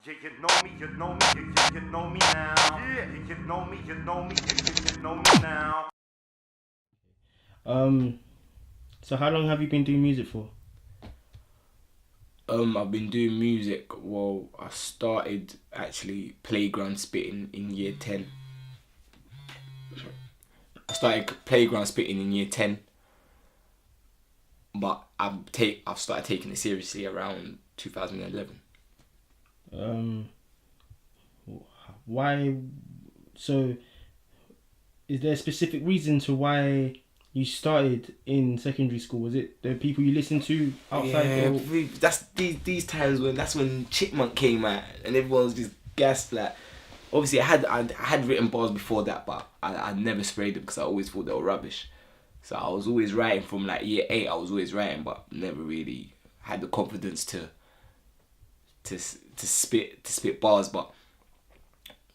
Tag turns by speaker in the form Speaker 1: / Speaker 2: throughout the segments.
Speaker 1: Yeah, you know me, you know me, you know me now. Yeah, you know me, you know me, you know me now.
Speaker 2: Um, so how long have you been doing music for?
Speaker 3: I've been doing music. Well, I started actually playground spitting in year 10. I started playground spitting in year 10, but I've started taking it seriously around 2011.
Speaker 2: Um, why? So, is there a specific reason to why you started in secondary school? Was it the people you listened to outside,
Speaker 3: Yeah,
Speaker 2: or
Speaker 3: that's these times when Chipmunk came out and everyone's just gasped. Like, obviously I had written bars before that, but I never sprayed them because I always thought they were rubbish. So I was always writing from like year 8. I was always writing, but never really had the confidence to spit bars. But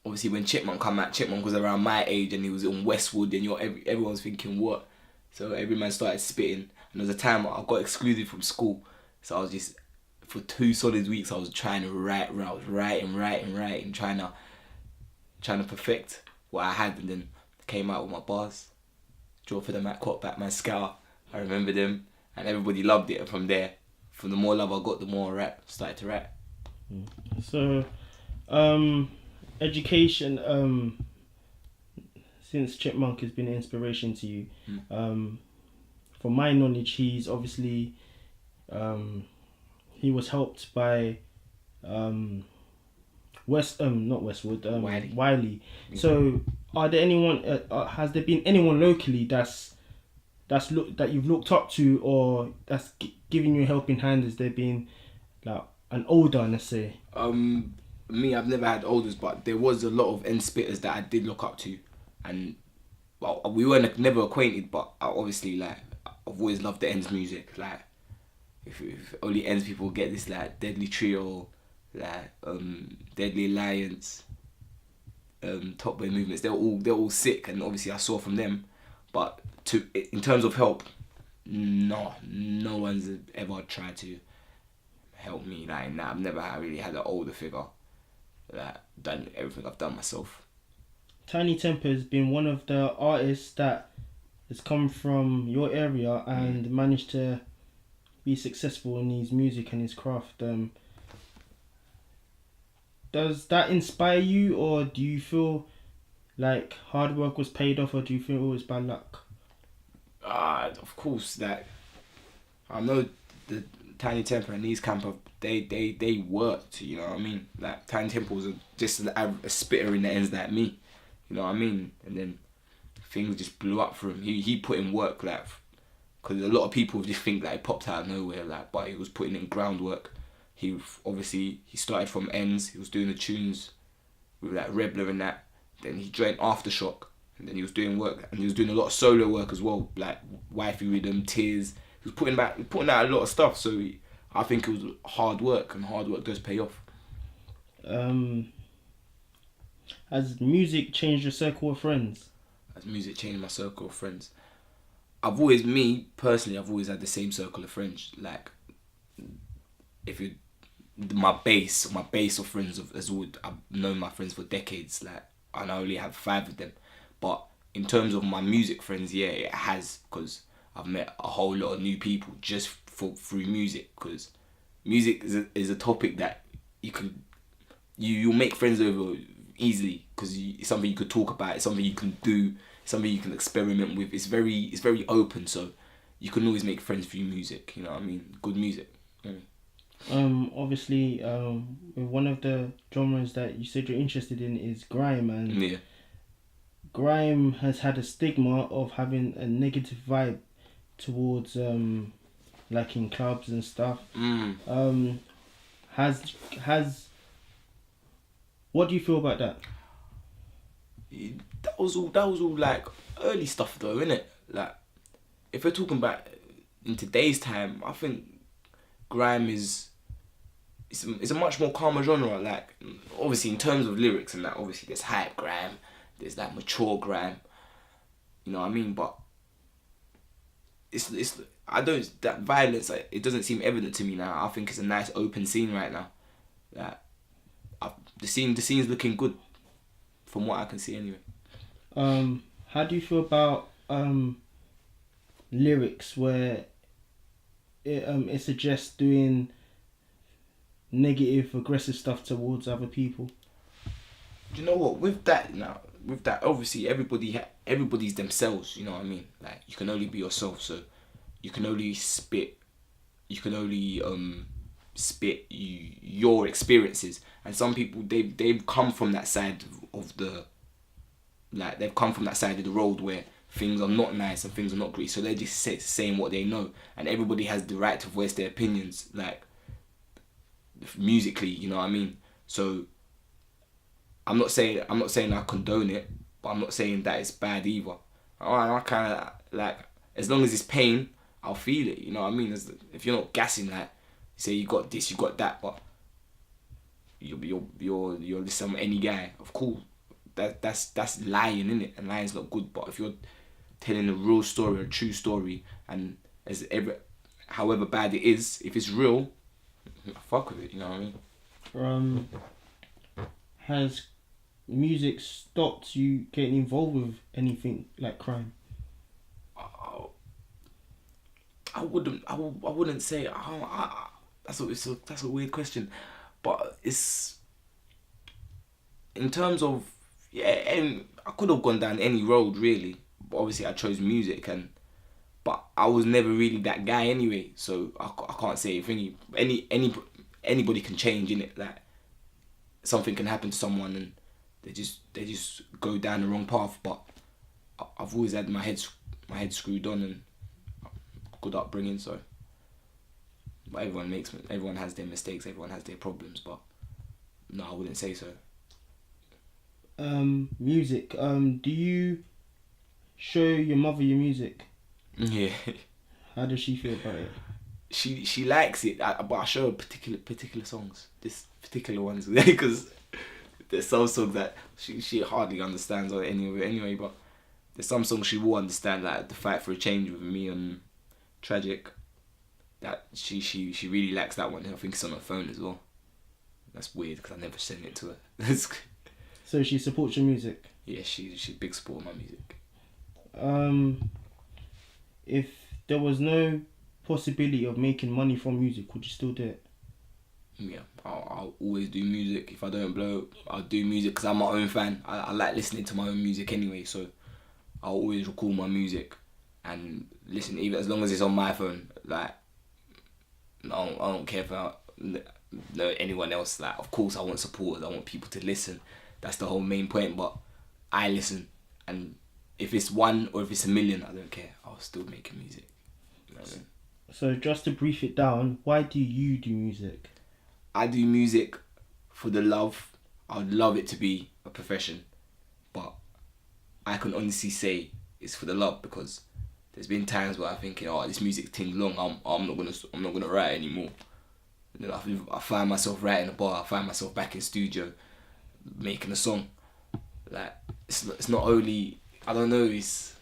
Speaker 3: obviously when Chipmunk come out, Chipmunk was around my age and he was in Westwood, and everyone's thinking what. So every man started spitting, and there was a time I got excluded from school. So I was just for 2 solid weeks I was trying to write. I was writing, trying to perfect what I had, and then came out with my bars. Draw for the Matt Cop Batman Scout. I remember them, and everybody loved it. And from there, from the more love I got, the more I started to rap.
Speaker 2: so? Um, education. Since Chipmunk has been an inspiration to you, um, from my knowledge, he's obviously he was helped by um not Westwood, Wiley. So, are there anyone? Has there been anyone locally that you've looked up to, or that's giving you a helping hand? Has there been like an older, let's say?
Speaker 3: Me, I've never had olders, but there was a lot of end spitters that I did look up to, and well, we weren't never acquainted, but I obviously like I've always loved the ends music. Like if only ends people get this like Deadly Trio, like Deadly Alliance, Top Boy Movements. They're all sick, and obviously I saw from them. But in terms of help, no one's ever tried to help me like that. I've never really had an older figure that done everything I've done myself.
Speaker 2: Tiny Temper has been one of the artists that has come from your area and managed to be successful in his music and his craft. Does that inspire you, or do you feel like hard work was paid off, or do you feel it was bad luck?
Speaker 3: Of course, that I know the Tiny Temper and these camper they worked. You know what I mean? Like Tiny Temper was just a spitter in the ends like me. You know what I mean? And then things just blew up for him. He put in work, like, because a lot of people just think like he popped out of nowhere, like, but he was putting in groundwork. He started from ends. He was doing the tunes with like Rebler and that. Then he joined Aftershock, and then he was doing work, and he was doing a lot of solo work as well, like Wifey Rhythm, Tears. He was putting out a lot of stuff. So I think it was hard work, and hard work does pay off.
Speaker 2: Um, has music changed your circle of friends?
Speaker 3: As music changed my circle of friends, I've always had the same circle of friends. Like, if you, my base of friends I've known my friends for decades. Like, and I only have 5 of them. But in terms of my music friends, yeah, it has, because I've met a whole lot of new people just through music. Because music is a topic that you'll make friends over easily, because it's something you could talk about. It's something you can do. Something you can experiment with. It's very open, so you can always make friends through music. You know what I mean? Good music.
Speaker 2: Obviously, one of the genres that you said you're interested in is grime, and
Speaker 3: Yeah.
Speaker 2: grime has had a stigma of having a negative vibe towards like in clubs and stuff. Um, has what do you feel about that?
Speaker 3: That was all like early stuff though, innit? Like, if we're talking about in today's time, I think grime is a much more calmer genre. Like, obviously in terms of lyrics and that, obviously there's hype grime, there's that mature grime. You know what I mean? But it's I don't that violence. Like, it doesn't seem evident to me now. I think it's a nice open scene right now. Like, the scene's looking good, from what I can see anyway.
Speaker 2: How do you feel about lyrics where it suggests doing negative, aggressive stuff towards other people?
Speaker 3: Do you know what? With that, obviously everybody's themselves. You know what I mean? Like, you can only be yourself, so you can only spit. You can only spit your experiences, and some people they've come from that side of the, like, they've come from that side of the road where things are not nice and things are not great, so they're just saying what they know, and everybody has the right to voice their opinions, like, musically, you know what I mean? So I'm not saying I condone it, but I'm not saying that it's bad either. I kind of, like, as long as it's pain, I'll feel it, you know what I mean? If you're not gassing that, say you got this, you got that, but you're some any guy, of course, that's lying, innit? And lying's not good. But if you're telling a real story, a true story, and however bad it is, if it's real, fuck with it, you know what I mean?
Speaker 2: Has music stopped you getting involved with anything like crime?
Speaker 3: I wouldn't say. That's a weird question, but it's in terms of, yeah, and I could have gone down any road really, but obviously I chose music, but I was never really that guy anyway, so I can't say anything. Anybody can change, innit? Like, something can happen to someone and they just go down the wrong path. But I've always had my head screwed on and good upbringing, so. But everyone has their mistakes, everyone has their problems, but no, I wouldn't say so.
Speaker 2: Music. Do you show your mother your music?
Speaker 3: Yeah.
Speaker 2: How does she feel about it?
Speaker 3: She likes it, but I show her particular songs, this particular ones, because there's some songs that she hardly understands or anyway. But there's some songs she will understand, like The Fight for a Change with me and Tragic. That she really likes that one. I think it's on her phone as well. That's weird because I never sent it to her.
Speaker 2: So she supports your music?
Speaker 3: Yeah, she's big support of my music.
Speaker 2: If there was no possibility of making money from music, would you still do it?
Speaker 3: Yeah, I'll always do music. If I don't blow, I'll do music because I'm my own fan. I like listening to my own music anyway, so I'll always record my music and listen, even as long as it's on my phone. Like, I don't care about anyone else. Like, of course I want supporters, I want people to listen. That's the whole main point, but I listen, and if it's one or if it's a million, I don't care. I'll still make music. You know what I mean?
Speaker 2: So just to brief it down, why do you do music?
Speaker 3: I do music for the love. I would love it to be a profession, but I can honestly say it's for the love, because there's been times where I'm thinking, oh, this music thing's long. I'm not gonna write anymore. And then I find myself writing a bar. I find myself back in studio making a song. Like, it's not only, I don't know, it's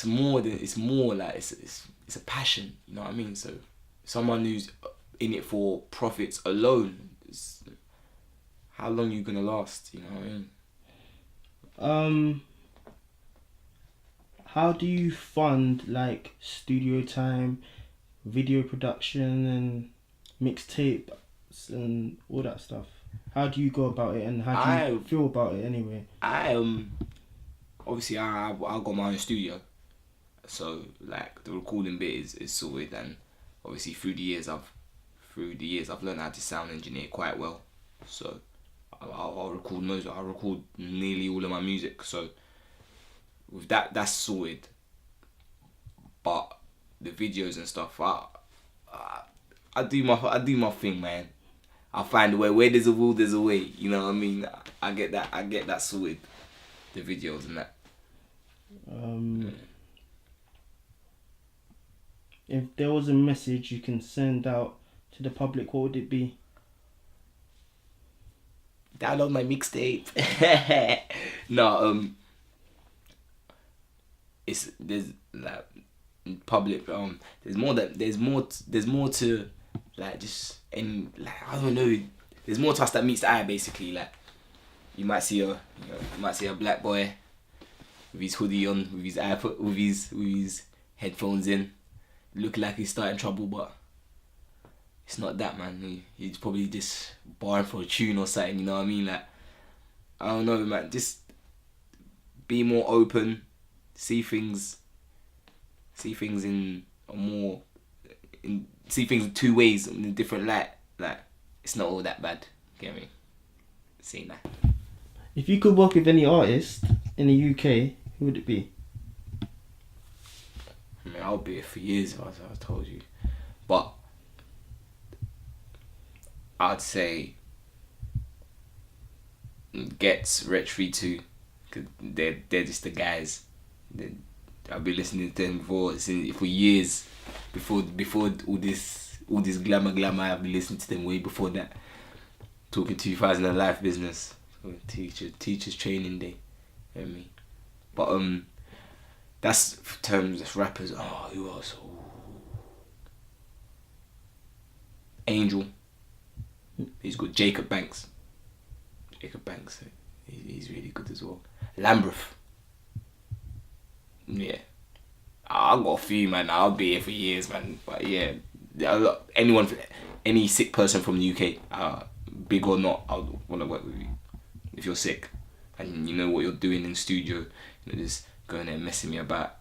Speaker 3: more like it's a passion, you know what I mean? So someone who's in it for profits alone, how long you gonna last, you know what I mean?
Speaker 2: How do you fund, like, studio time, video production and mixtapes and all that stuff? How do you go about it, and how do you feel about it anyway?
Speaker 3: Obviously I got my own studio, so like the recording bit is sorted, and obviously through the years I've learned how to sound engineer quite well, so I'll record nearly all of my music, so with that's sorted. But the videos and stuff, I do my thing, man. I'll find a way. Where there's a will, there's a way. You know what I mean? I get that sorted. The videos and that.
Speaker 2: If there was a message you can send out to the public, what would it be?
Speaker 3: Download my mixtape. No, there's like public. There's more to, like, just, and like, I don't know. there's more to us that meets the eye. Basically, like you might see a black boy with his hoodie on, with his iPod, with his headphones in, looking like he's starting trouble, but it's not that, man. He's probably just barring for a tune or something. You know what I mean? Like, I don't know, man. Just be more open, see things in two ways, in a different light. Like, it's not all that bad. Get me? Saying that.
Speaker 2: If you could work with any artist in the UK, who would it be?
Speaker 3: I mean, I'll be here for years, as I told you. But I'd say Gets, Rich 32, cause they're just the guys. I've been listening to them for years. Before all this glamour, I've been listening to them way before that. Talking 2000 and life business, teachers training day. You know what I mean? But that's in terms of rappers. Oh, who else? Ooh. Angel. He's good. Jacob Banks, he's really good as well. Lambreth. Yeah. I've got a few, man. I'll be here for years, man. But yeah, any sick person from the UK, big or not, I would want to work with you. If you're sick and you know what you're doing in the studio, just going there and messing me about,